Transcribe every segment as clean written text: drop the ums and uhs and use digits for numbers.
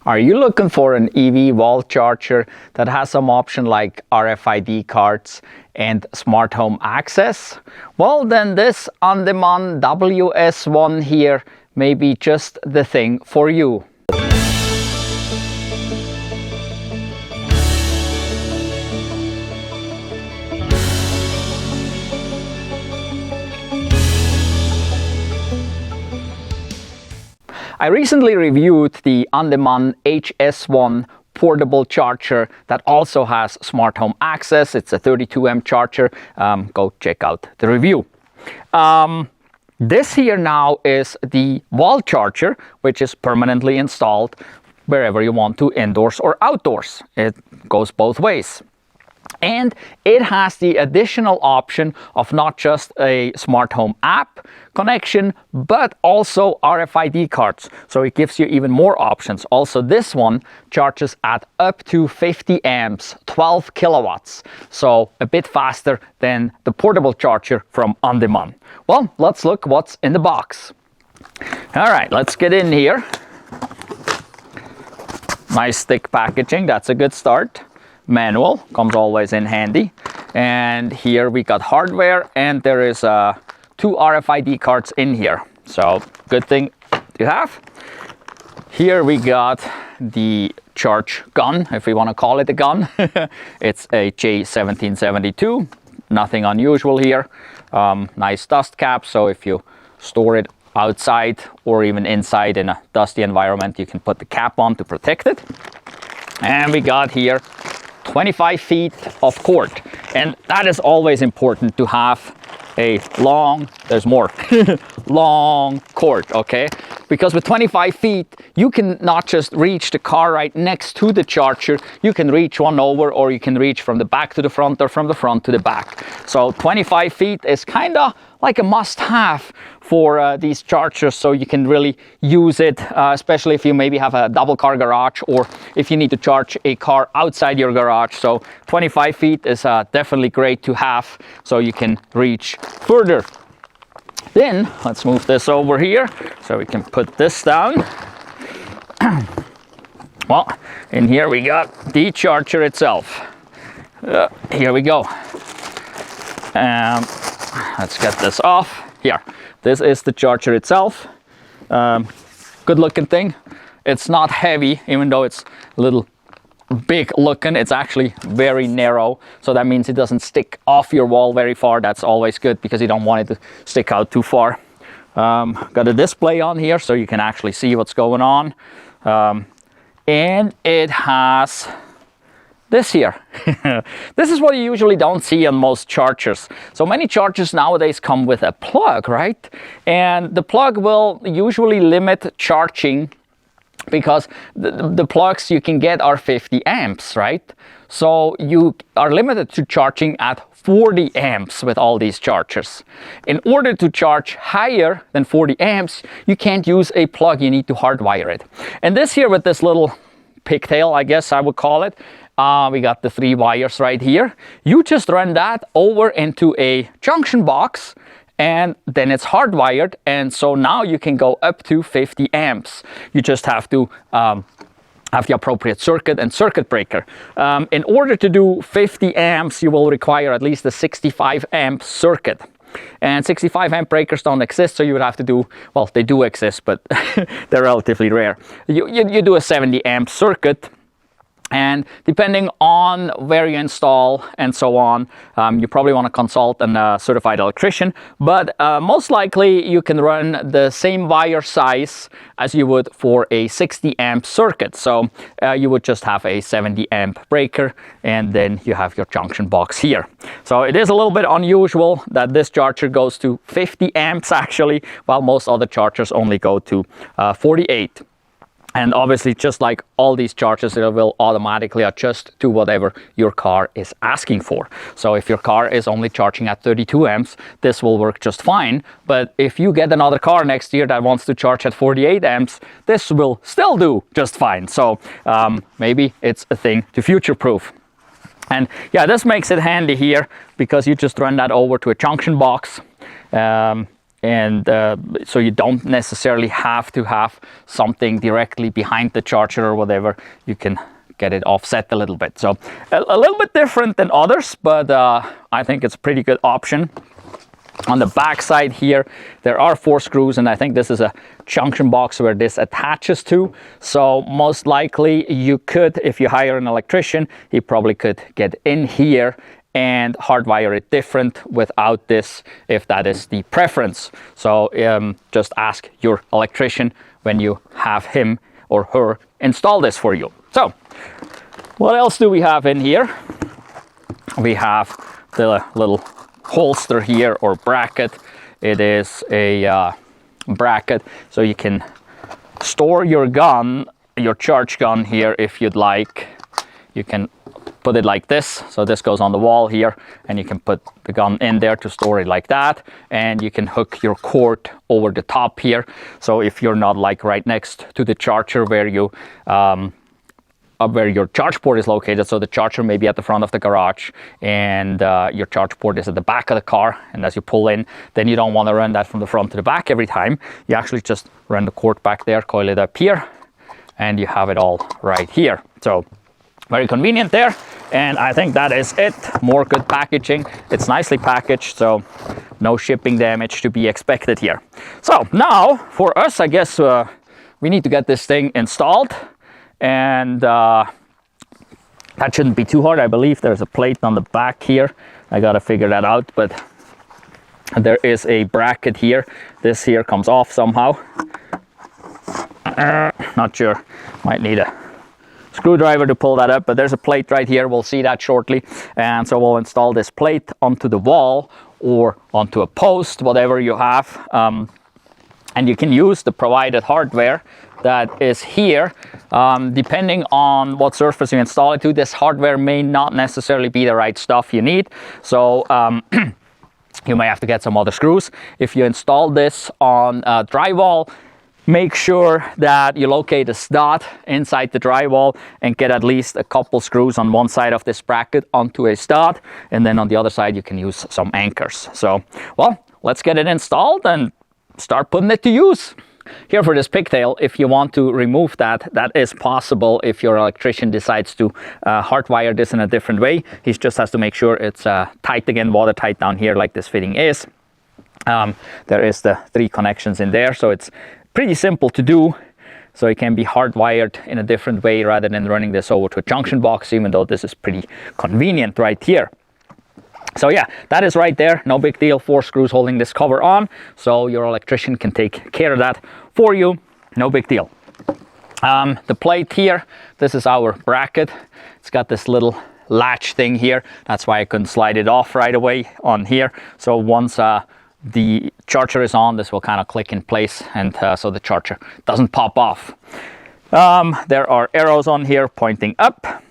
Are you looking for an EV wall charger that has some option like RFID cards and smart home access? Well, then this Andeman WS1 here may be just the thing for you. I recently reviewed the Andeman HS1 portable charger that also has smart home access. It's a 32 amp charger. Go check out the review. This here now is the wall charger, which is permanently installed wherever you want to, indoors or outdoors. It goes both ways. And it has the additional option of not just a smart home app connection, but also RFID cards. So it gives you even more options. Also, this one charges at up to 50 amps, 12 kilowatts. So a bit faster than the portable charger from Andeman. Well, let's look what's in the box. All right, let's get in here. Nice thick packaging, that's a good start. Manual comes always in handy, and here we got hardware, and there is 2 RFID cards in here, so good thing to have. Here we got the charge gun, if we want to call it a gun. It's a J1772, nothing unusual here. Nice dust cap, so if you store it outside or even inside in a dusty environment, you can put the cap on to protect it. And we got here 25 feet of cord, and that is always important to have a long, there's more, long cord, okay? Because with 25 feet, you can not just reach the car right next to the charger, you can reach one over, or you can reach from the back to the front or from the front to the back. So 25 feet is kind of like a must-have for these chargers, so you can really use it, especially if you maybe have a double car garage or if you need to charge a car outside your garage. So 25 feet is definitely great to have, so you can reach further. Then let's move this over here so we can put this down. Well, in here we got the charger itself. Here we go. Let's get this off. Here, this is the charger itself. Good looking thing. It's not heavy, even though it's a little big looking. It's actually very narrow, so that means it doesn't stick off your wall very far. That's always good because you don't want it to stick out too far. Got a display on here so you can actually see what's going on. And it has this here. This is what you usually don't see on most chargers. So many chargers nowadays come with a plug, right? And the plug will usually limit charging because the plugs you can get are 50 amps, right? So you are limited to charging at 40 amps with all these chargers. In order to charge higher than 40 amps, you can't use a plug, you need to hardwire it. And this here with this little pigtail, I guess I would call it, we got the 3 wires right here. You just run that over into a junction box, and then it's hardwired, and so now you can go up to 50 amps. You just have to have the appropriate circuit and circuit breaker. In order to do 50 amps, you will require at least a 65 amp circuit. And 65 amp breakers don't exist, so you would have to do, well, they do exist, but they're relatively rare. You do a 70 amp circuit. And depending on where you install and so on, you probably want to consult a certified electrician, but most likely you can run the same wire size as you would for a 60 amp circuit. So you would just have a 70 amp breaker, and then you have your junction box here. So it is a little bit unusual that this charger goes to 50 amps actually, while most other chargers only go to 48. And obviously, just like all these chargers, it will automatically adjust to whatever your car is asking for. So if your car is only charging at 32 amps, this will work just fine. But if you get another car next year that wants to charge at 48 amps, this will still do just fine. So maybe it's a thing to future-proof. And yeah, this makes it handy here because you just run that over to a junction box. and so you don't necessarily have to have something directly behind the charger or whatever. You can get it offset a little bit. So a little bit different than others, but I think it's a pretty good option. On the back side here, there are 4 screws, and I think this is a junction box where this attaches to. So most likely you could, if you hire an electrician, he probably could get in here and hardwire it different without this, if that is the preference. So just ask your electrician when you have him or her install this for you. So what else do we have in here? We have the little holster here, or bracket. It is a bracket, so you can store your gun, your charge gun here if you'd like. You can put it like this, so this goes on the wall here, and you can put the gun in there to store it like that, and you can hook your cord over the top here. So if you're not like right next to the charger where you where your charge port is located, so the charger may be at the front of the garage and your charge port is at the back of the car, and as you pull in, then you don't want to run that from the front to the back every time. You actually just run the cord back there, coil it up here, and you have it all right here. So very convenient there, and I think that is it. More good packaging. It's nicely packaged, so no shipping damage to be expected here. So now for us, I guess we need to get this thing installed. And that shouldn't be too hard. I believe there's a plate on the back here. I gotta figure that out, but there is a bracket here. This here comes off somehow. Not sure. Might need a screwdriver to pull that up, but there's a plate right here. We'll see that shortly. And so we'll install this plate onto the wall or onto a post, whatever you have. And you can use the provided hardware that is here. Depending on what surface you install it to, this hardware may not necessarily be the right stuff you need. So you may have to get some other screws. If you install this on drywall, make sure that you locate a stud inside the drywall and get at least a couple screws on one side of this bracket onto a stud, and then on the other side you can use some anchors. So, well, let's get it installed and start putting it to use. Here for this pigtail, if you want to remove that, that is possible if your electrician decides to hardwire this in a different way. He just has to make sure it's tight again, watertight down here like this fitting is. There is the 3 connections in there, so it's pretty simple to do. So it can be hardwired in a different way rather than running this over to a junction box, even though this is pretty convenient right here. So yeah, that is right there, no big deal. 4 screws holding this cover on, so your electrician can take care of that for you, no big deal. The plate here, this is our bracket. It's got this little latch thing here, that's why I couldn't slide it off right away on here. So once the charger is on, this will kind of click in place, and so the charger doesn't pop off. There are arrows on here pointing up,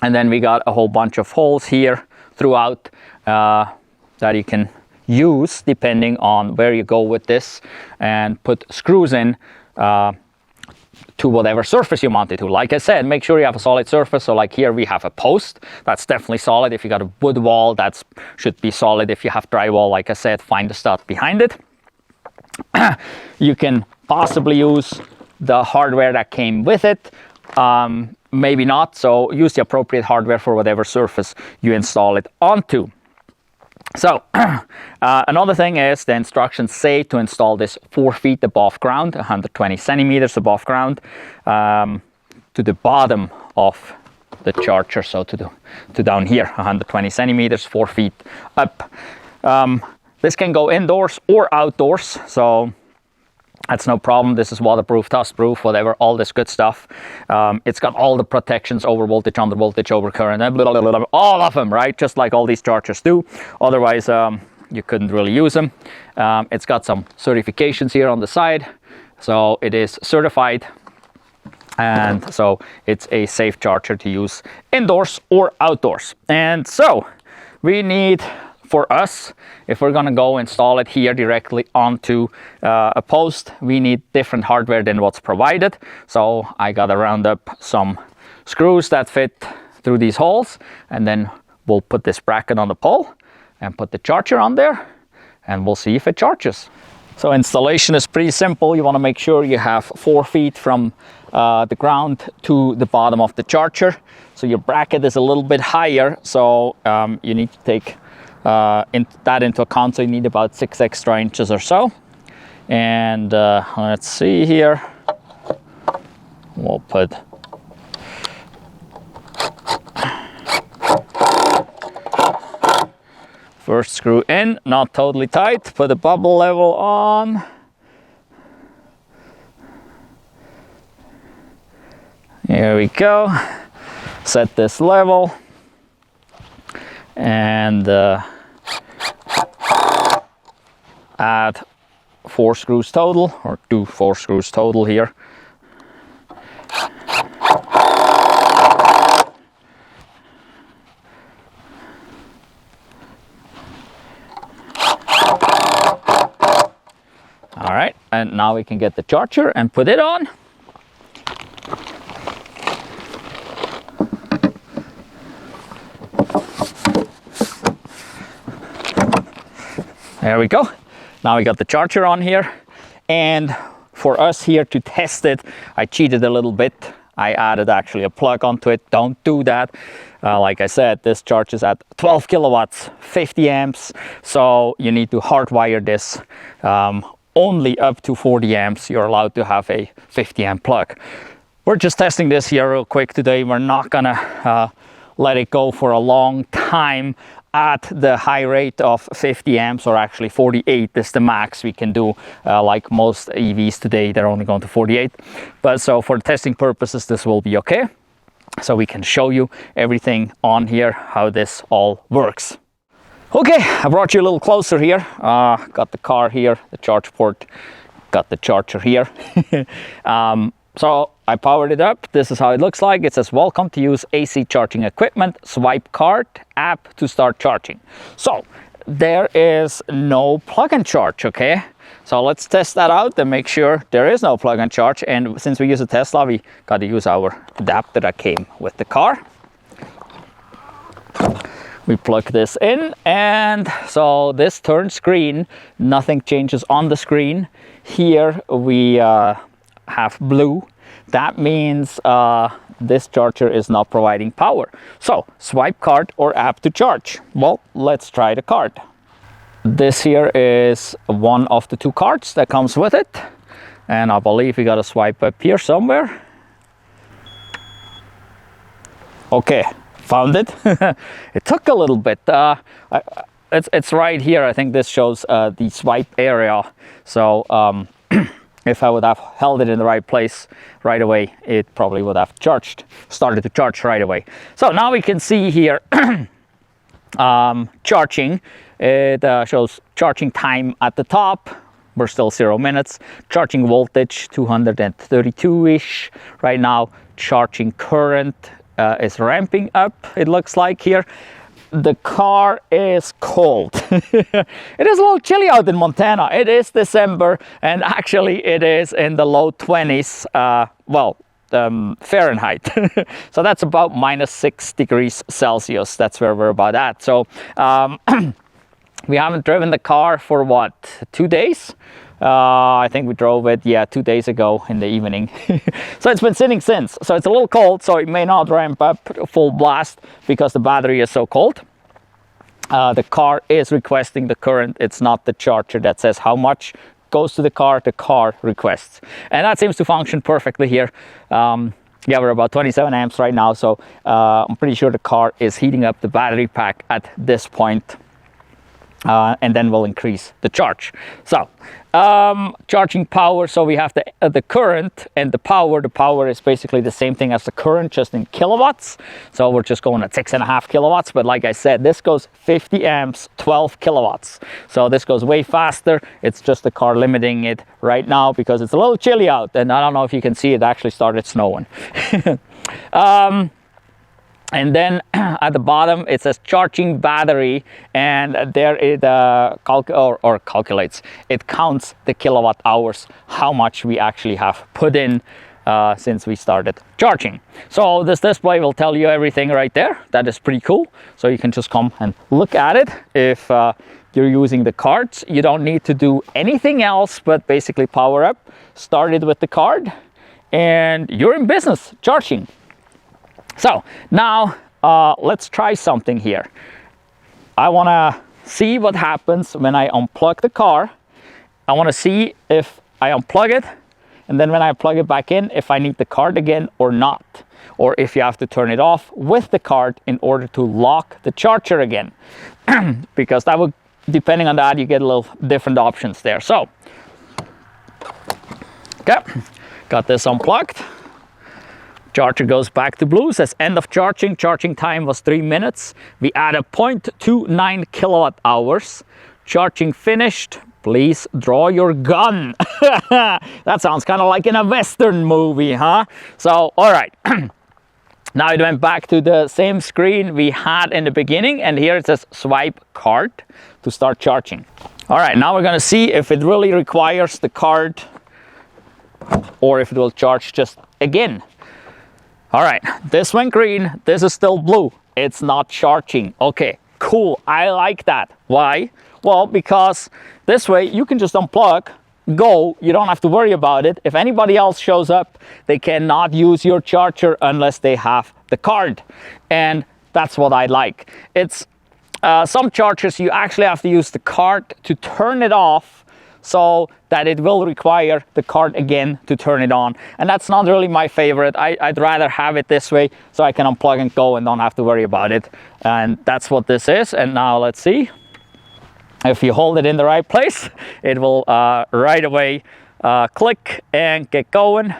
and then we got a whole bunch of holes here throughout that you can use depending on where you go with this, and put screws in to whatever surface you mount it to. Like I said, make sure you have a solid surface. So like here we have a post, that's definitely solid. If you got a wood wall, that should be solid. If you have drywall, like I said, find the stud behind it. You can possibly use the hardware that came with it. Maybe not, so use the appropriate hardware for whatever surface you install it onto. So another thing is the instructions say to install this 4 feet above ground, 120 centimeters above ground, to the bottom of the charger, so to down here, 120 centimeters, 4 feet up. This can go indoors or outdoors, so that's no problem. This is waterproof, dustproof, whatever, all this good stuff. It's got all the protections over voltage, under voltage, over current, and blah, blah, blah, blah, all of them, right? Just like all these chargers do. Otherwise, you couldn't really use them. It's got some certifications here on the side. So it is certified. And so it's a safe charger to use indoors or outdoors. And so we need, for us, if we're gonna go install it here directly onto a post, we need different hardware than what's provided. So I gotta round up some screws that fit through these holes, and then we'll put this bracket on the pole and put the charger on there, and we'll see if it charges. So installation is pretty simple. You want to make sure you have 4 feet from the ground to the bottom of the charger. So your bracket is a little bit higher, so you need to take that into account. So you need about 6 extra inches or so. And let's see here. We'll put first screw in, not totally tight. Put the bubble level on. Here we go. Set this level. And add 4 screws total, or do 4 screws total here. All right, and now we can get the charger and put it on. There we go. Now we got the charger on here, and for us here to test it, I cheated a little bit. I added actually a plug onto it. Don't do that. Like I said, this charges at 12 kilowatts, 50 amps. So you need to hardwire this. Only up to 40 amps, you're allowed to have a 50 amp plug. We're just testing this here real quick today. We're not gonna let it go for a long time at the high rate of 50 amps, or actually 48 is the max we can do. Like most EVs today, they're only going to 48. But so for testing purposes, this will be okay. So we can show you everything on here, how this all works. Okay, I brought you a little closer here. Got the car here, the charge port, got the charger here. So I powered it up. This is how it looks like. It says, welcome to use AC charging equipment, swipe card app to start charging. So there is no plug and charge, okay? So let's test that out and make sure there is no plug and charge. And since we use a Tesla, we got to use our adapter that came with the car. We plug this in, and so this turns green. Nothing changes on the screen. Here we have blue. That means this charger is not providing power. So swipe card or app to charge. Well, let's try the card. This here is one of the 2 cards that comes with it, and I believe we got to swipe up here somewhere. Okay, found it. It took a little bit. It's right here. I think this shows the swipe area. So if I would have held it in the right place right away, it probably would have started to charge right away. So now we can see here charging. It shows charging time at the top. We're still 0 minutes. Charging voltage 232-ish right now. Charging current is ramping up, it looks like here. The car is cold. It is a little chilly out in Montana. It is December, and actually it is in the low 20s, Fahrenheit. So that's about -6 degrees Celsius. That's where we're about at. So we haven't driven the car for what, 2 days? I think we drove it, 2 days ago in the evening. So it's been sitting since. So it's a little cold, so it may not ramp up full blast because the battery is so cold. The car is requesting the current. It's not the charger that says how much goes to the car requests. And that seems to function perfectly here. We're about 27 amps right now, so I'm pretty sure the car is heating up the battery pack at this point. And then we'll increase the charge. So charging power, so we have the current and the power. The power is basically the same thing as the current, just in kilowatts. So we're just going at 6.5 kilowatts, but like I said, this goes 50 amps, 12 kilowatts. So this goes way faster. It's just the car limiting it right now because it's a little chilly out, and I don't know if you can see, it actually started snowing. And then at the bottom it says charging battery, and there it calculates. It counts the kilowatt hours, how much we actually have put in since we started charging. So this display will tell you everything right there. That is pretty cool. So you can just come and look at it if you're using the cards. You don't need to do anything else but basically power up, start it with the card, and you're in business charging. So now let's try something here. I want to see what happens when I unplug the car. I want to see if I unplug it, and then when I plug it back in, if I need the card again or not, or if you have to turn it off with the card in order to lock the charger again. Because that would, depending on that, you get a little different options there. So, okay, got this unplugged. Charger goes back to blue, says end of charging. Charging time was 3 minutes. We added 0.29 kilowatt hours. Charging finished. Please draw your gun. That sounds kind of like in a Western movie, huh? So, all right. Now it went back to the same screen we had in the beginning, and here it says swipe card to start charging. All right, now we're gonna see if it really requires the card or if it will charge just again. All right, this went green, this is still blue. It's not charging. Okay, cool, I like that. Why? Well, because this way you can just unplug, go, you don't have to worry about it. If anybody else shows up, they cannot use your charger unless they have the card. And that's what I like. It's some chargers you actually have to use the card to turn it off, so that it will require the card again to turn it on. And that's not really my favorite. I'd rather have it this way so I can unplug and go and don't have to worry about it. And that's what this is. And now let's see. If you hold it in the right place, it will right away click and get going.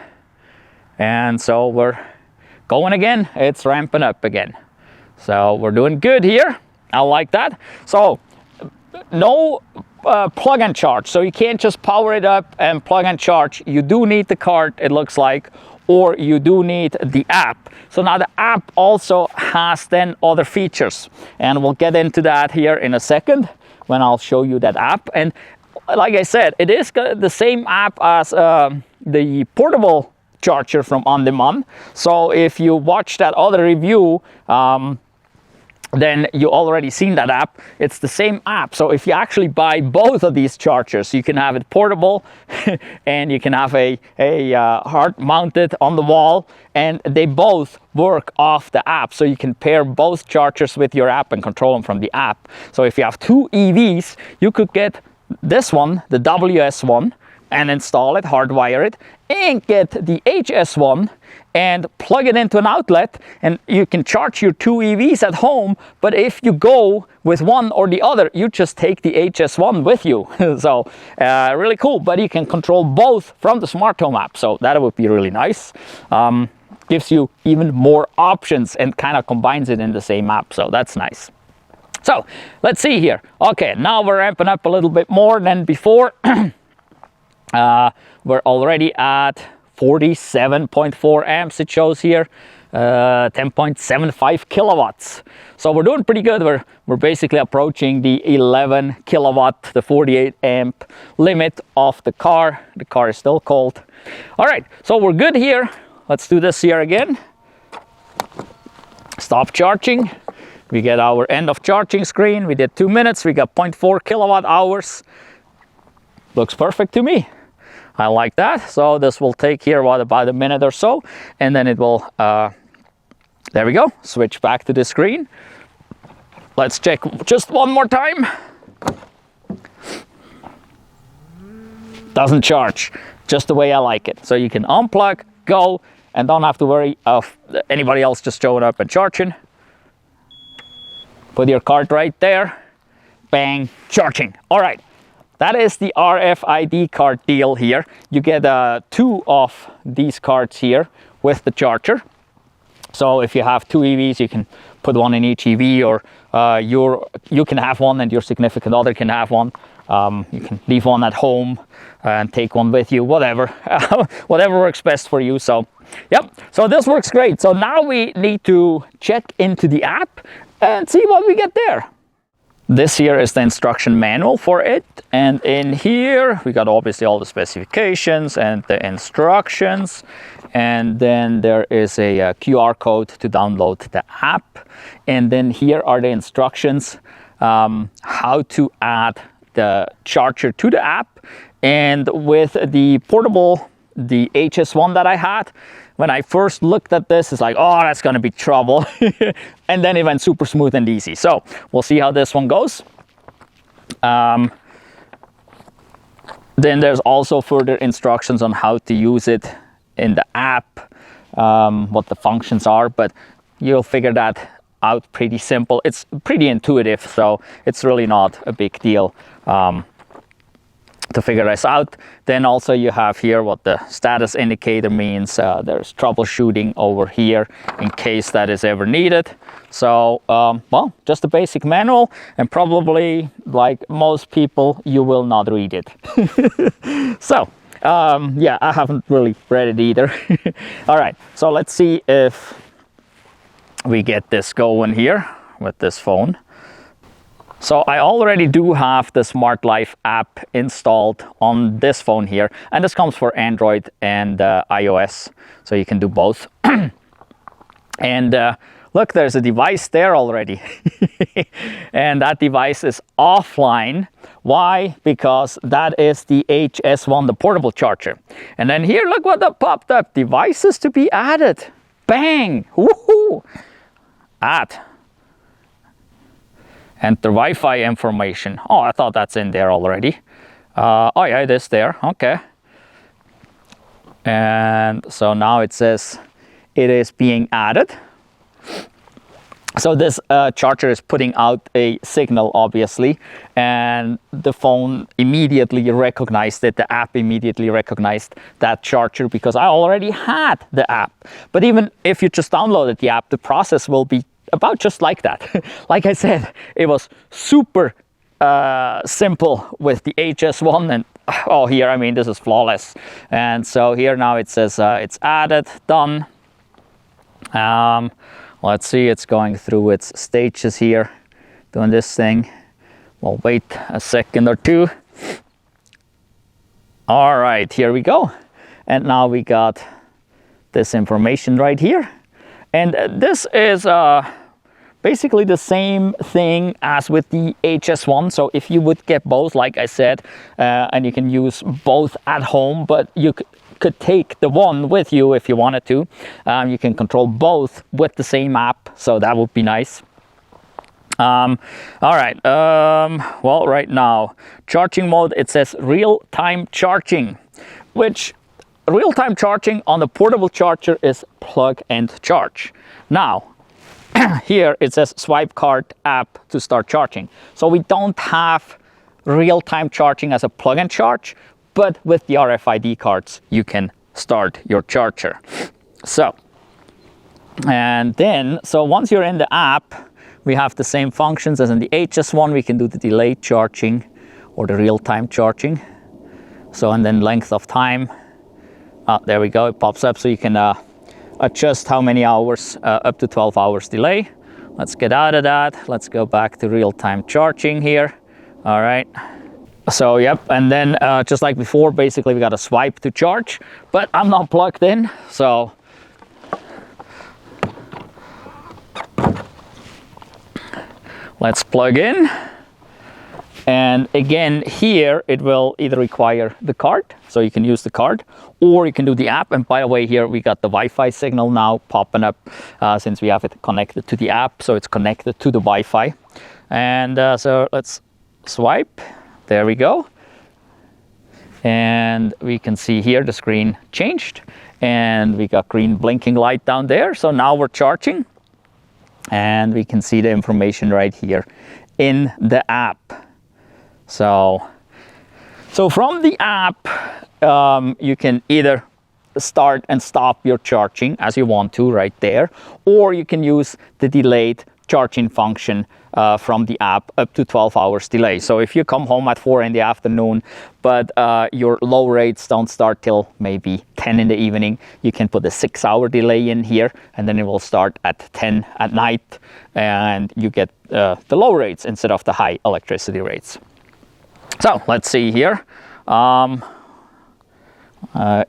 And so we're going again. It's ramping up again. So we're doing good here. I like that. So no plug and charge. So you can't just power it up and plug and charge. You do need the card, it looks like, or you do need the app. So now the app also has then other features, and we'll get into that here in a second when I'll show you that app. And like I said, it is the same app as the portable charger from Andeman. So if you watch that other review, then you already seen that app. It's the same app. So if you actually buy both of these chargers, you can have it portable and you can have a hard mounted on the wall, and they both work off the app. So you can pair both chargers with your app and control them from the app. So if you have two EVs, you could get this one, the WS1, and install it, hardwire it, and get the HS1 and plug it into an outlet, and you can charge your two EVs at home. But if you go with one or the other, you just take the HS1 with you. So really cool, but you can control both from the smart home app, so that would be really nice. Gives you even more options and kind of combines it in the same app, so that's nice. So let's see here. Okay, now we're ramping up a little bit more than before. We're already at 47.4 amps, it shows here, 10.75 kilowatts. So we're doing pretty good. We're basically approaching the 11 kilowatt, the 48 amp limit of the car. The car is still cold. All right, so we're good here. Let's do this here again. Stop charging. We get our end of charging screen. We did 2 minutes. We got 0.4 kilowatt hours. Looks perfect to me. I like that. So this will take here about a minute or so, and then it will, there we go, switch back to the screen. Let's check just one more time. Doesn't charge, just the way I like it. So you can unplug, go, and don't have to worry of anybody else just showing up and charging. Put your card right there, bang, charging. All right. That is the RFID card deal here. You get 2 of these cards here with the charger. So if you have 2 EVs, you can put one in each EV, or you can have one and your significant other can have one. You can leave one at home and take one with you, whatever. Whatever works best for you. So, yep. So this works great. So now we need to check into the app and see what we get there. This here is the instruction manual for it, and in here we got obviously all the specifications and the instructions, and then there is a QR code to download the app, and then here are the instructions how to add the charger to the app. And with the portable, the HS1 that I had, when I first looked at this, it's like, oh, that's gonna be trouble. And then it went super smooth and easy. So we'll see how this one goes. Then there's also further instructions on how to use it in the app, what the functions are, but you'll figure that out pretty simple. It's pretty intuitive, so it's really not a big deal to figure this out. Then also you have here what the status indicator means. There's troubleshooting over here in case that is ever needed. So well, just a basic manual, and probably like most people you will not read it. So yeah, I haven't really read it either. All right, so let's see if we get this going here with this phone. So I already do have the Smart Life app installed on this phone here, and this comes for Android and iOS, so you can do both. And look, there's a device there already. And that device is offline. Why? Because that is the HS1, the portable charger. And then here, look what that popped up. Devices to be added. Bang! Woohoo! Add. Enter Wi-Fi information. Oh, I thought that's in there already. Oh yeah, it is there. Okay. And so now it says it is being added. So this charger is putting out a signal, obviously, and the phone immediately recognized it. The app immediately recognized that charger because I already had the app. But even if you just downloaded the app, the process will be about just like that. Like I said, it was super simple with the HS1, and oh, here, I mean, this is flawless. And so here now it says it's added, done. Let's see, it's going through its stages here, doing this thing. We'll wait a second or two. All right, here we go. And now we got this information right here. And this is basically the same thing as with the HS1. So if you would get both, like I said, and you can use both at home, but you could take the one with you if you wanted to. You can control both with the same app, so that would be nice. All right, well, right now, charging mode, it says real-time charging, which real-time charging on the portable charger is plug and charge. Now, here it says swipe card app to start charging. So we don't have real-time charging as a plug and charge, but with the RFID cards, you can start your charger. So, and then, so once you're in the app, we have the same functions as in the HS1. We can do the delayed charging or the real-time charging. So, and then length of time. There we go, it pops up, so you can adjust how many hours, up to 12 hours delay. Let's get out of that. Let's go back to real-time charging here. All right. So, yep, and then just like before, basically we got a swipe to charge, but I'm not plugged in, so let's plug in. And again, here it will either require the card, so you can use the card, or you can do the app. And by the way, here we got the Wi-Fi signal now popping up since we have it connected to the app, so it's connected to the Wi-Fi. And so let's swipe. There we go. And we can see here the screen changed, and we got green blinking light down there. So now we're charging, and we can see the information right here in the app. So from the app, you can either start and stop your charging as you want to right there, or you can use the delayed charging function from the app, up to 12 hours delay. So if you come home at 4 in the afternoon, but your low rates don't start till maybe 10 in the evening, you can put a 6-hour delay in here, and then it will start at 10 at night, and you get the low rates instead of the high electricity rates. So let's see here.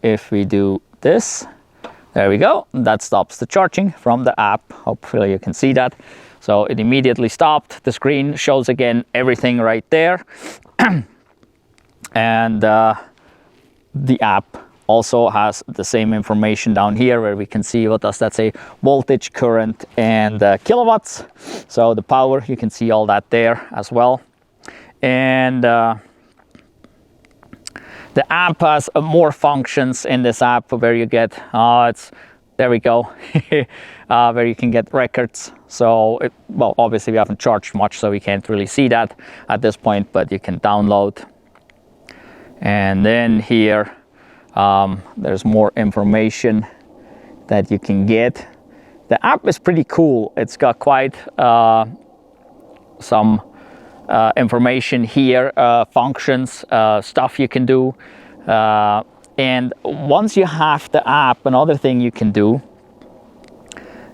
If we do this, there we go. That stops the charging from the app. Hopefully you can see that. So it immediately stopped. The screen shows again everything right there. And the app also has the same information down here where we can see, what does that say? Voltage, current, and kilowatts. So the power, you can see all that there as well. And the app has more functions in this app where you get, there we go, where you can get records. So, well, obviously we haven't charged much, so we can't really see that at this point, but you can download. And then here, there's more information that you can get. The app is pretty cool. It's got quite some information here, functions, stuff you can do. And once you have the app, another thing you can do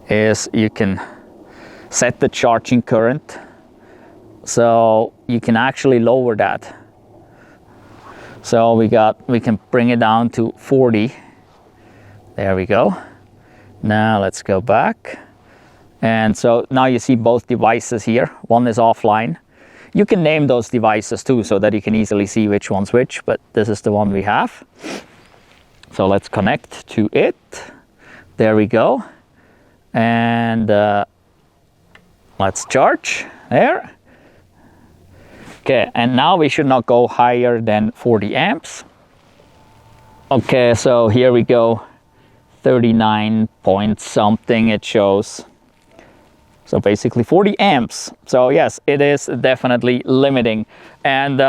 is you can set the charging current. So you can actually lower that. So we can bring it down to 40. There we go. Now let's go back. And so now you see both devices here. One is offline. You can name those devices too, so that you can easily see which one's which, but this is the one we have. So let's connect to it. There we go. And let's charge there. Okay, and now we should not go higher than 40 amps. Okay, so here we go. 39 point something it shows. So basically 40 amps. So yes, it is definitely limiting. And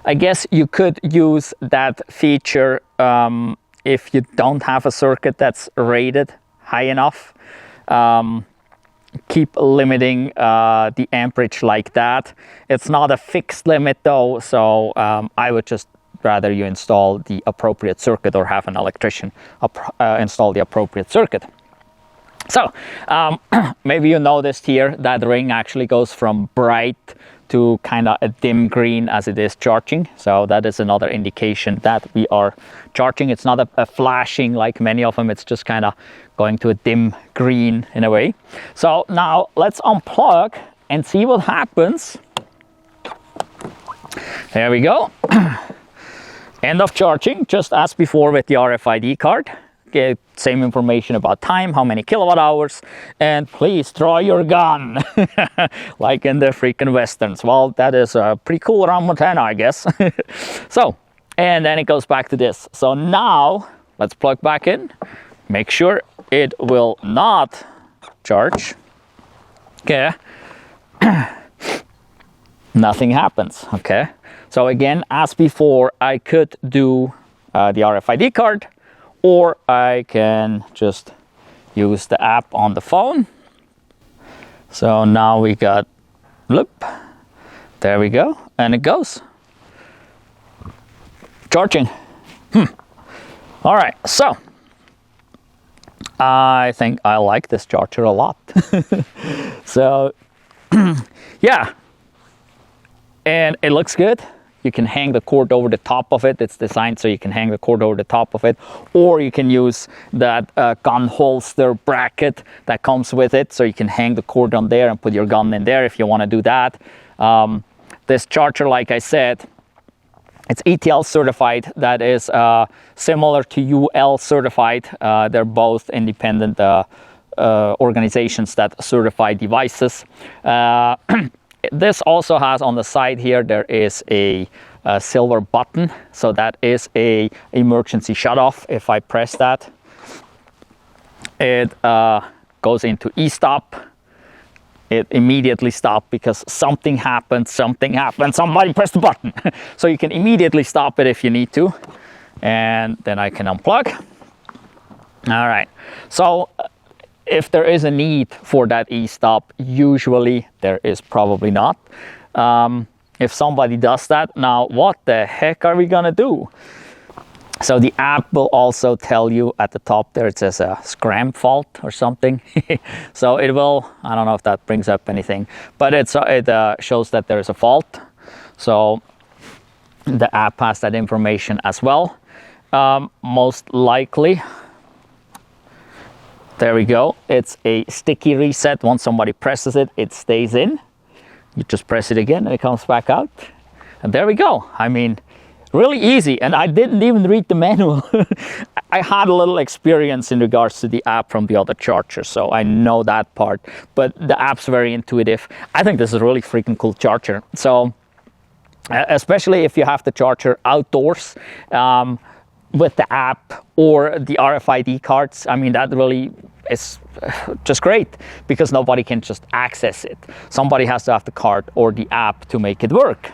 I guess you could use that feature if you don't have a circuit that's rated high enough. Keep limiting the amperage like that. It's not a fixed limit though, so I would just rather you install the appropriate circuit or have an electrician install the appropriate circuit. So maybe you noticed here that the ring actually goes from bright to kind of a dim green as it is charging. So that is another indication that we are charging. It's not a flashing like many of them, it's just kind of going to a dim green in a way. So now let's unplug and see what happens. There we go. End of charging, just as before with the RFID card. Get same information about time, how many kilowatt hours, and please draw your gun, like in the freaking westerns. Well, that is pretty cool around Montana, I guess. So, and then it goes back to this. So now let's plug back in, make sure it will not charge. Okay. Nothing happens. Okay. So again, as before, I could do the RFID card, or I can just use the app on the phone. So now we got, loop, there we go, and it goes. Charging. All right, so I think I like this charger a lot. So yeah, and it looks good. You can hang the cord over the top of it. It's designed so you can hang the cord over the top of it, or you can use that gun holster bracket that comes with it, so you can hang the cord on there and put your gun in there if you want to do that. This charger, like I said, it's ETL certified. That is similar to UL certified. They're both independent organizations that certify devices. This also has on the side here, there is a silver button. So that is a emergency shutoff. If I press that, it goes into e-stop. It immediately stops because something happened, somebody pressed the button. So you can immediately stop it if you need to. And then I can unplug. All right. So if there is a need for that e-stop, usually there is probably not. If somebody does that, now what the heck are we gonna do? So the app will also tell you at the top there, it says a scram fault or something. So it will, I don't know if that brings up anything, but it shows that there is a fault. So the app has that information as well. Most likely, There we go. It's a sticky reset. Once somebody presses it, it stays in. You just press it again and it comes back out. And there we go. I mean, really easy. And I didn't even read the manual. I had a little experience in regards to the app from the other charger, so I know that part. But the app's very intuitive. I think this is a really freaking cool charger. So, especially if you have the charger outdoors, with the app or the RFID cards, I mean, that really is just great because nobody can just access it. Somebody has to have the card or the app to make it work.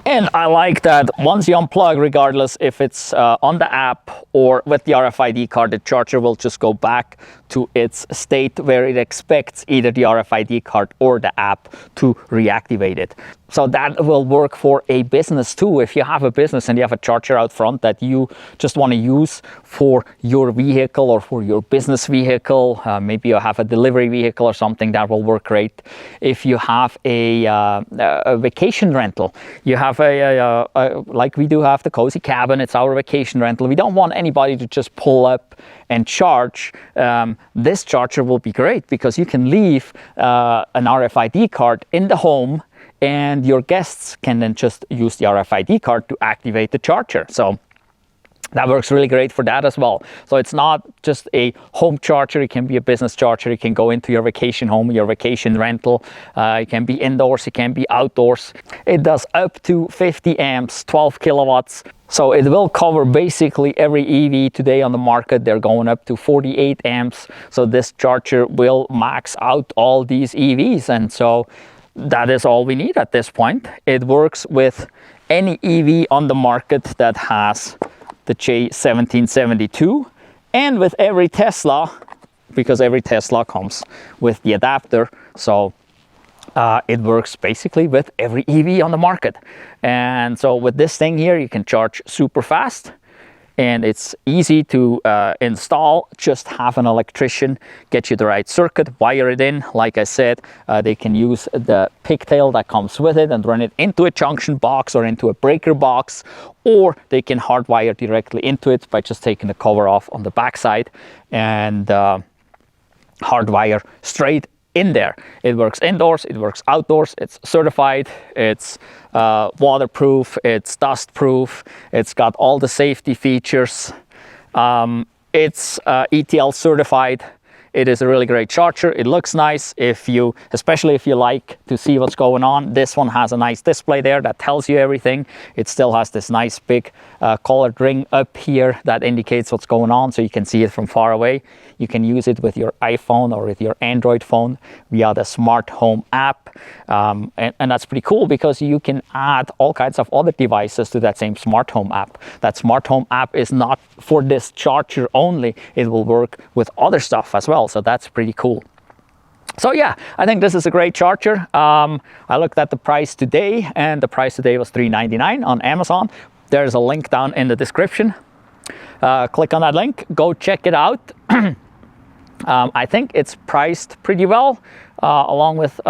And I like that once you unplug, regardless if it's on the app or with the RFID card, the charger will just go back to its state where it expects either the RFID card or the app to reactivate it. So that will work for a business too. If you have a business and you have a charger out front that you just want to use for your vehicle or for your business vehicle, maybe you have a delivery vehicle or something, that will work great. If you have a vacation rental, you have like we do have the Cozy Cabin, it's our vacation rental. We don't want anybody to just pull up and charge. This charger will be great because you can leave an RFID card in the home and your guests can then just use the RFID card to activate the charger. So that works really great for that as well. So it's not just a home charger, it can be a business charger. It can go into your vacation home, your vacation rental. It can be indoors, it can be outdoors. It does up to 50 amps, 12 kilowatts. So it will cover basically every EV today on the market. They're going up to 48 amps. So this charger will max out all these EVs. And so that is all we need at this point. It works with any EV on the market that has the J1772 and with every Tesla, because every Tesla comes with the adapter. So it works basically with every EV on the market. And so with this thing here, you can charge super fast. And it's easy to install. Just have an electrician get you the right circuit, wire it in. Like I said, they can use the pigtail that comes with it and run it into a junction box or into a breaker box, or they can hardwire directly into it by just taking the cover off on the backside and hardwire straight in there. It works indoors, it works outdoors, it's certified, it's waterproof, it's dust proof, it's got all the safety features, it's ETL certified. It is a really great charger. It looks nice. Especially if you like to see what's going on, this one has a nice display there that tells you everything. It still has this nice big colored ring up here that indicates what's going on, so you can see it from far away. You can use it with your iPhone or with your Android phone via the smart home app. And that's pretty cool because you can add all kinds of other devices to that same smart home app. That smart home app is not for this charger only. It will work with other stuff as well. So that's pretty cool. So yeah, I think this is a great charger. I looked at the price today, and the price today was $399 on Amazon. There's a link down in the description. Click on that link, go check it out. I think it's priced pretty well, along with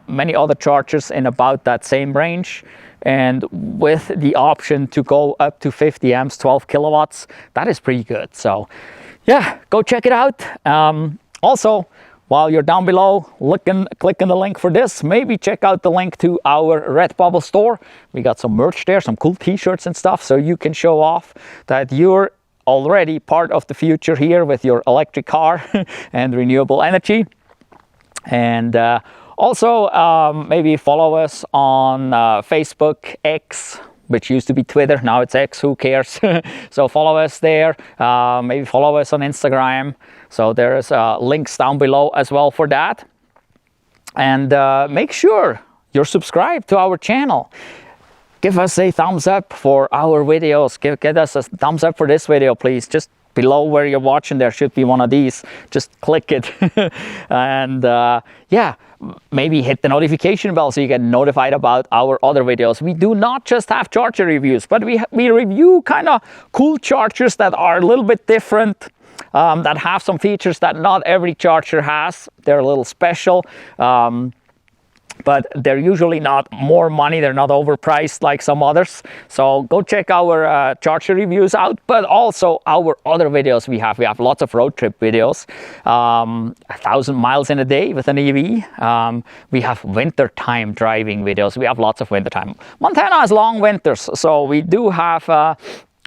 many other chargers in about that same range. And with the option to go up to 50 amps, 12 kilowatts, that is pretty good. So yeah, go check it out. Also, while you're down below clicking the link for this, maybe check out the link to our Redbubble store. We got some merch there, some cool t-shirts and stuff, so you can show off that you're already part of the future here with your electric car and renewable energy. And also maybe follow us on Facebook, X, which used to be Twitter, now it's X, who cares? So follow us there, maybe follow us on Instagram. So there's links down below as well for that. And make sure you're subscribed to our channel. Give us a thumbs up for our videos. Get us a thumbs up for this video, please. Just below where you're watching, there should be one of these. Just click it. And yeah, maybe hit the notification bell so you get notified about our other videos. We do not just have charger reviews, but we review kind of cool chargers that are a little bit different, that have some features that not every charger has. They're a little special. but they're usually not more money. They're not overpriced like some others. So go check our charger reviews out, but also our other videos we have. We have lots of road trip videos, 1,000 miles in a day with an EV. We have winter time driving videos. We have lots of winter time. Montana has long winters, so we do have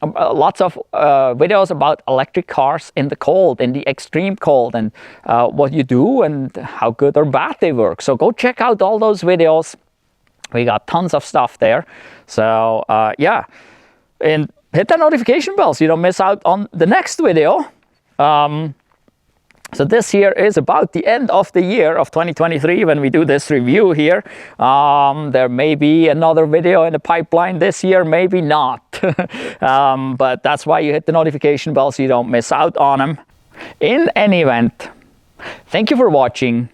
lots of videos about electric cars in the cold, in the extreme cold, and what you do and how good or bad they work. So go check out all those videos. We got tons of stuff there. So yeah, and hit the notification bell so you don't miss out on the next video. So this year is about the end of the year of 2023 when we do this review here. There may be another video in the pipeline this year, maybe not. But that's why you hit the notification bell so you don't miss out on them. In any event, thank you for watching.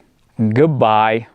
Goodbye.